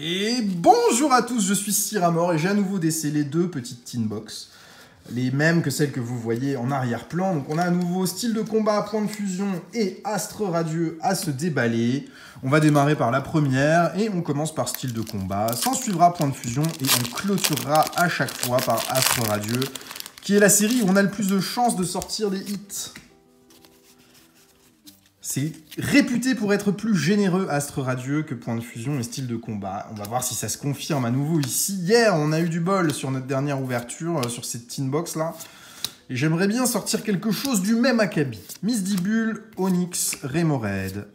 Et bonjour à tous, je suis Syramore et j'ai à nouveau décelé deux petites tin box. Les mêmes que celles que vous voyez en arrière-plan. Donc on a à nouveau style de combat, point de fusion et astre radieux à se déballer. On va démarrer par la première et on commence par style de combat. S'en suivra point de fusion et on clôturera à chaque fois par astre radieux, qui est la série où on a le plus de chances de sortir des hits. C'est réputé pour être plus généreux astre radieux que point de fusion et style de combat. On va voir si ça se confirme à nouveau ici. Hier, on a eu du bol sur notre dernière ouverture, sur cette tin box là. Et j'aimerais bien sortir quelque chose du même acabit. Misdibule, Onyx, Remoraid,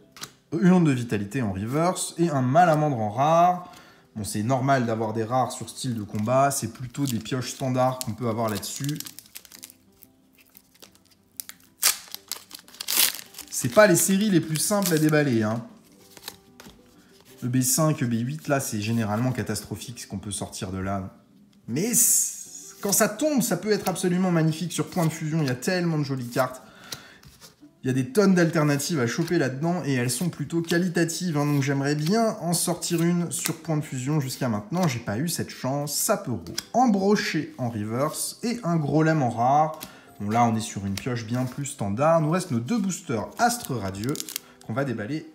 une onde de vitalité en reverse et un malamandre en rare. Bon, c'est normal d'avoir des rares sur style de combat. C'est plutôt des pioches standards qu'on peut avoir là-dessus. C'est pas les séries les plus simples à déballer. Hein. Le B5, le B8, là, c'est généralement catastrophique ce qu'on peut sortir de là. Mais quand ça tombe, ça peut être absolument magnifique. Sur point de fusion, il y a tellement de jolies cartes. Il y a des tonnes d'alternatives à choper là-dedans et elles sont plutôt qualitatives. Hein. Donc j'aimerais bien en sortir une sur point de fusion. Jusqu'à maintenant, j'ai pas eu cette chance. Sapero embroché en reverse et un gros lemme en rare. Bon, là, on est sur une pioche bien plus standard. Nous reste nos deux boosters astre radieux qu'on va déballer.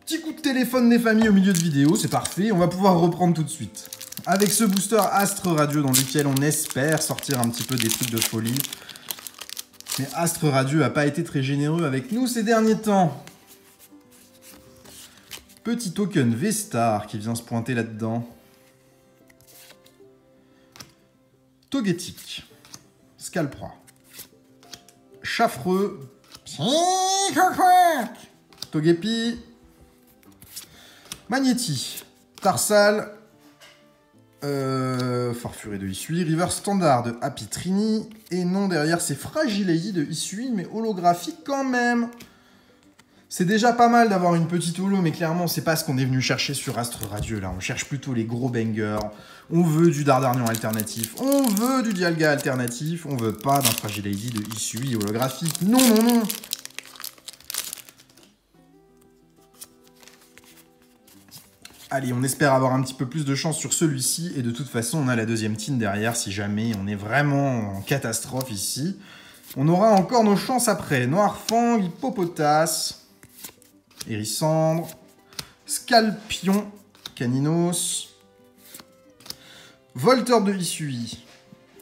Petit coup de téléphone des familles au milieu de vidéo, c'est parfait. On va pouvoir reprendre tout de suite. Avec ce booster astre radieux dans lequel on espère sortir un petit peu des trucs de folie. Mais astre radieux n'a pas été très généreux avec nous ces derniers temps. Petit token V-Star qui vient se pointer là-dedans. Togetic. Scalpra. Chaffreux. Togepi. Magnéti. Tarsal. Farfuré de Isui. River Standard de Happy Trini. Et non, derrière, c'est Fragilei de Isui, mais holographique quand même. C'est déjà pas mal d'avoir une petite holo, mais clairement, c'est pas ce qu'on est venu chercher sur Astre Radieux, là. On cherche plutôt les gros bangers. On veut du Dardarnian alternatif. On veut du Dialga alternatif. On veut pas d'un Fragilei de Isui holographique. Non, non, non. Allez, on espère avoir un petit peu plus de chance sur celui-ci. Et de toute façon, on a la deuxième tin derrière si jamais on est vraiment en catastrophe ici. On aura encore nos chances après. Noirfang, Hippopotas, Hérissandre, Scalpion, Caninos, Volteur de Isui,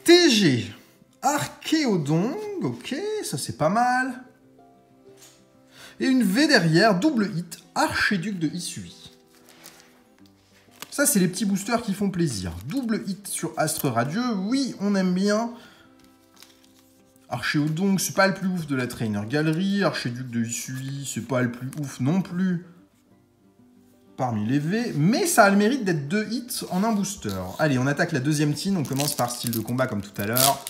TG, Archéodon, ok, ça c'est pas mal. Et une V derrière, double hit, Archéduc de Isui. Ça, c'est les petits boosters qui font plaisir. Double hit sur Astre Radieux, oui, on aime bien. Archéodon, c'est pas le plus ouf de la Trainer Gallery. Archéduc de Isui, c'est pas le plus ouf non plus parmi les V. Mais ça a le mérite d'être 2 hits en un booster. Allez, on attaque la deuxième tin. On commence par style de combat comme tout à l'heure.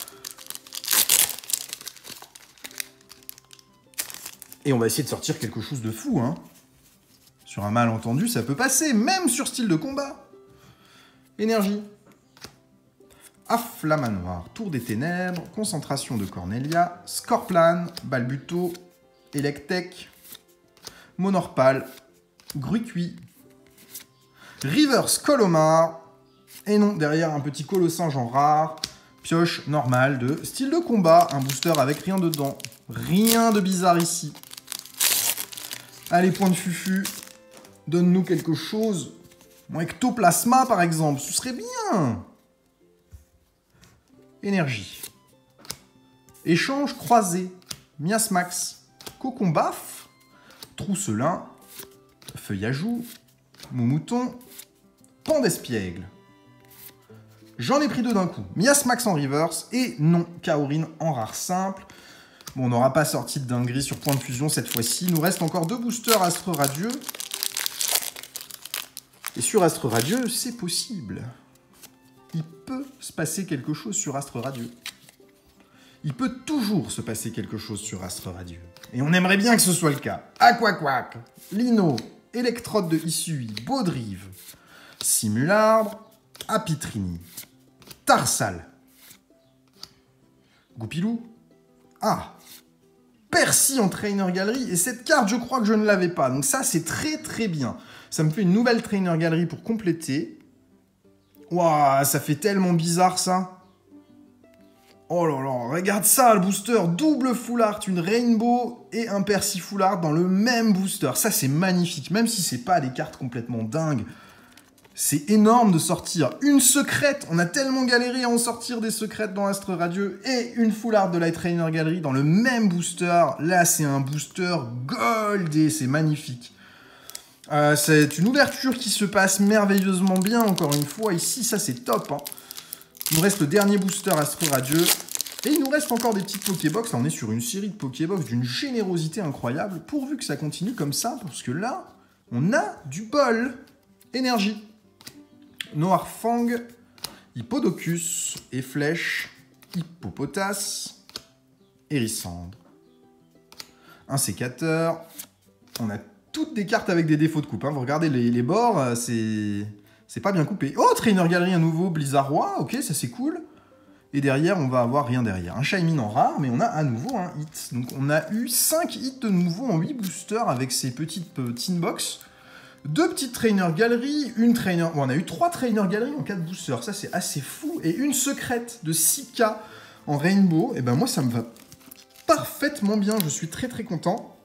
Et on va essayer de sortir quelque chose de fou, hein. Sur un malentendu, ça peut passer, même sur style de combat. Énergie. Afflamanoir, Tour des Ténèbres, Concentration de Cornelia, Scorplan, Balbuto, Electek, Monorpal, Gruicui, Reverse Colomar, et non, derrière un petit colossinge en rare, pioche normale de style de combat, un booster avec rien dedans. Rien de bizarre ici. Allez, point de fufu, donne-nous quelque chose. Mon Ectoplasma, par exemple, ce serait bien. Énergie. Échange croisé. Miasmax. Cocombaf. Trousselin. Feuillajou. Moumouton. Pan d'espiègle. J'en ai pris deux d'un coup. Miasmax en reverse et non, Kaorin en rare simple. Bon, on n'aura pas sorti de dinguerie sur point de fusion cette fois-ci. Il nous reste encore deux boosters Astre Radieux. Et sur Astre Radieux, c'est possible. Il peut se passer quelque chose sur Astre Radieux. Il peut toujours se passer quelque chose sur Astre Radieux. Et on aimerait bien que ce soit le cas. Aquaquac, Lino, Électrode de Isui, Baudrive, Simularbre, Apitrini, Tarsal, Goupilou, Percy en Trainer Gallery. Et cette carte, je crois que je ne l'avais pas. Donc ça, c'est très très bien. Ça me fait une nouvelle Trainer Gallery pour compléter. Waouh, ça fait tellement bizarre ça. Oh là là, regarde ça, le booster, double full art, une Rainbow et un Percy full art dans le même booster. Ça, c'est magnifique, même si c'est pas des cartes complètement dingues. C'est énorme de sortir une secrète. On a tellement galéré à en sortir des secrètes dans Astre Radieux et une full art de la Trainer Gallery dans le même booster. Là, c'est un booster goldé, c'est magnifique. C'est une ouverture qui se passe merveilleusement bien, encore une fois. Ici, ça, c'est top, hein. Il nous reste le dernier booster Astre Radieux. Et il nous reste encore des petites Pokébox. Là, on est sur une série de Pokébox d'une générosité incroyable. Pourvu que ça continue comme ça, parce que là, on a du bol. Énergie. Noirfang, Hippodocus, Efflèche, Hippopotas, Hérissandre. Un sécateur. On a toutes des cartes avec des défauts de coupe. Hein. Vous regardez les bords, c'est pas bien coupé. Oh, Trainer Gallery, un nouveau Blizzardroid. Ok, ça c'est cool. Et derrière, on va avoir rien derrière. Un Shaymin en rare, mais on a à nouveau un hit. Donc on a eu 5 hits de nouveau en 8 boosters avec ces petites tin box. 2 petites Trainer Gallery, une Trainer... Bon, on a eu 3 Trainer Gallery en 4 boosters. Ça, c'est assez fou. Et une secrète de 6K en Rainbow. Et ben moi, ça me va parfaitement bien. Je suis très très content.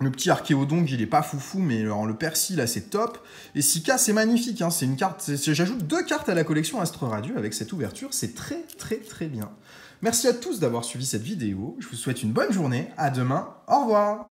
Le petit Archéodonte, il est pas foufou, mais le Percy, là, c'est top. Et 6K, c'est magnifique. Hein. C'est une carte... J'ajoute 2 cartes à la collection Astre Radieux avec cette ouverture. C'est très très très bien. Merci à tous d'avoir suivi cette vidéo. Je vous souhaite une bonne journée. À demain. Au revoir.